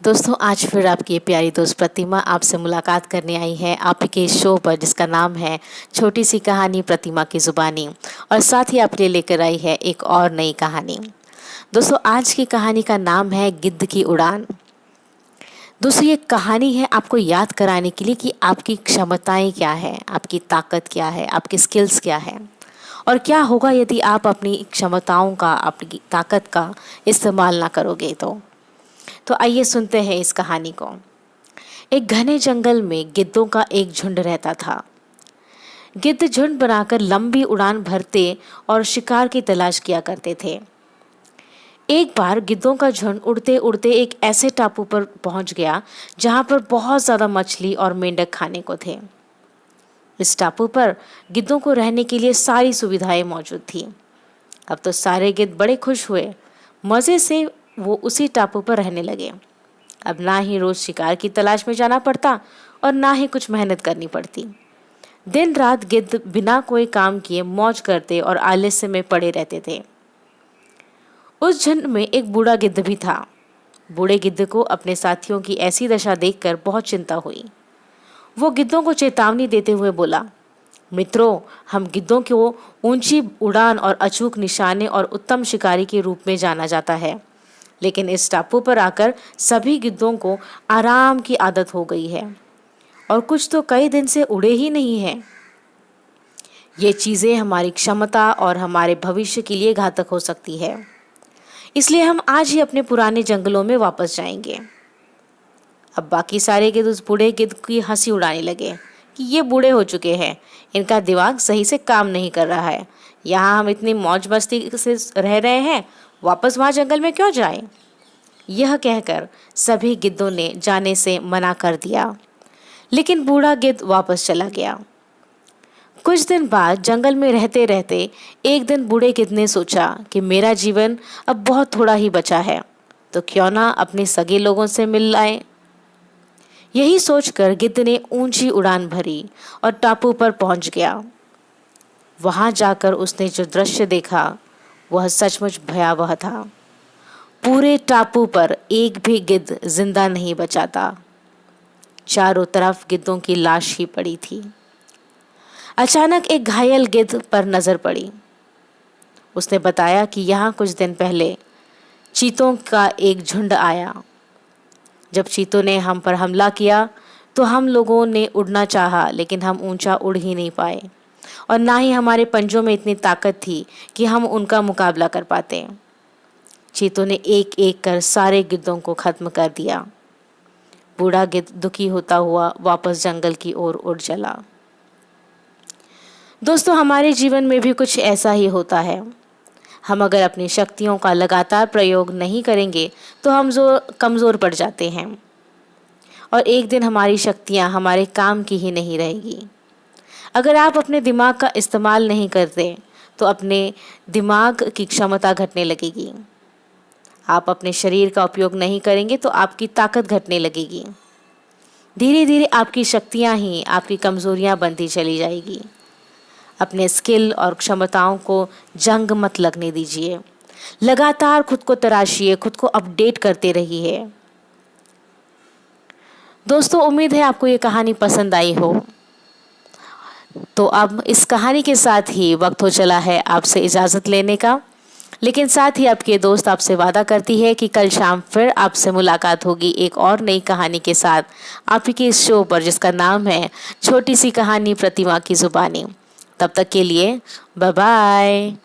दोस्तों, आज फिर आपकी प्यारी दोस्त प्रतिमा आपसे मुलाकात करने आई है आपके शो पर, जिसका नाम है छोटी सी कहानी प्रतिमा की ज़ुबानी। और साथ ही आपके लिए लेकर आई है एक और नई कहानी। दोस्तों, आज की कहानी का नाम है गिद्ध की उड़ान। दोस्तों, ये कहानी है आपको याद कराने के लिए कि आपकी क्षमताएं क्या है, आपकी ताकत क्या है, आपकी स्किल्स क्या है, और क्या होगा यदि आप अपनी क्षमताओं का, अपनी ताकत का इस्तेमाल ना करोगे। तो आइए सुनते हैं इस कहानी को। एक घने जंगल में गिद्धों का एक झुंड रहता था। गिद्ध झुंड बनाकर लंबी उड़ान भरते और शिकार की तलाश किया करते थे। एक बार गिद्धों का झुंड उड़ते उड़ते एक ऐसे टापू पर पहुंच गया जहां पर बहुत ज्यादा मछली और मेंढक खाने को थे। इस टापू पर गिद्धों को रहने के लिए सारी सुविधाएं मौजूद थी। अब तो सारे गिद्ध बड़े खुश हुए। मजे से वो उसी टापू पर रहने लगे। अब ना ही रोज शिकार की तलाश में जाना पड़ता और ना ही कुछ मेहनत करनी पड़ती। दिन रात गिद्ध बिना कोई काम किए मौज करते और आलस्य में पड़े रहते थे। उस झुंड में एक बूढ़ा गिद्ध भी था। बूढ़े गिद्ध को अपने साथियों की ऐसी दशा देखकर बहुत चिंता हुई। वो गिद्धों को चेतावनी देते हुए बोला, मित्रों, हम गिद्धों को ऊंची उड़ान और अचूक निशाने और उत्तम शिकारी के रूप में जाना जाता है, लेकिन इस टापू पर आकर सभी गिद्धों को आराम की आदत हो गई है और कुछ तो कई दिन से उड़े ही नहीं हैं। ये चीजें हमारी क्षमता और हमारे भविष्य के लिए घातक हो सकती है। इसलिए हम आज ही अपने पुराने जंगलों में वापस जाएंगे। अब बाकी सारे गिद्ध उस बूढ़े गिद्ध की हंसी उड़ाने लगे कि ये बूढ़े हो चुके हैं, इनका दिमाग सही से काम नहीं कर रहा है। यहाँ हम इतनी मौज मस्ती से रह रहे हैं, वापस वहाँ जंगल में क्यों जाएं? यह कहकर सभी गिद्धों ने जाने से मना कर दिया, लेकिन बूढ़ा गिद्ध वापस चला गया। कुछ दिन बाद जंगल में रहते रहते एक दिन बूढ़े गिद्ध ने सोचा कि मेरा जीवन अब बहुत थोड़ा ही बचा है, तो क्यों ना अपने सगे लोगों से मिल आए। यही सोचकर गिद्ध ने ऊंची उड़ान भरी और टापू पर पहुंच गया। वहां जाकर उसने जो दृश्य देखा वह सचमुच भयावह था। पूरे टापू पर एक भी गिद्ध जिंदा नहीं बचा था। चारों तरफ गिद्धों की लाश ही पड़ी थी। अचानक एक घायल गिद्ध पर नजर पड़ी। उसने बताया कि यहाँ कुछ दिन पहले चीतों का एक झुंड आया। जब चीतों ने हम पर हमला किया तो हम लोगों ने उड़ना चाहा, लेकिन हम ऊंचा उड़ ही नहीं पाए और ना ही हमारे पंजों में इतनी ताकत थी कि हम उनका मुकाबला कर पाते। चीतों ने एक एक कर सारे गिद्धों को खत्म कर दिया। बूढ़ा गिद्ध दुखी होता हुआ वापस जंगल की ओर उड़ चला। दोस्तों, हमारे जीवन में भी कुछ ऐसा ही होता है। हम अगर अपनी शक्तियों का लगातार प्रयोग नहीं करेंगे तो हम कमज़ोर पड़ जाते हैं और एक दिन हमारी शक्तियां हमारे काम की ही नहीं रहेगी। अगर आप अपने दिमाग का इस्तेमाल नहीं करते तो अपने दिमाग की क्षमता घटने लगेगी। आप अपने शरीर का उपयोग नहीं करेंगे तो आपकी ताकत घटने लगेगी। धीरे धीरे आपकी शक्तियां ही आपकी कमजोरियां बनती चली जाएगी। अपने स्किल और क्षमताओं को जंग मत लगने दीजिए। लगातार खुद को तराशिए, खुद को अपडेट करते रहिए। दोस्तों, उम्मीद है आपको ये कहानी पसंद आई हो। तो अब इस कहानी के साथ ही वक्त हो चला है आपसे इजाज़त लेने का, लेकिन साथ ही आपके दोस्त आपसे वादा करती है कि कल शाम फिर आपसे मुलाकात होगी एक और नई कहानी के साथ आपके इस शो पर, जिसका नाम है छोटी सी कहानी प्रतिमा की ज़ुबानी। तब तक के लिए बाय बाय।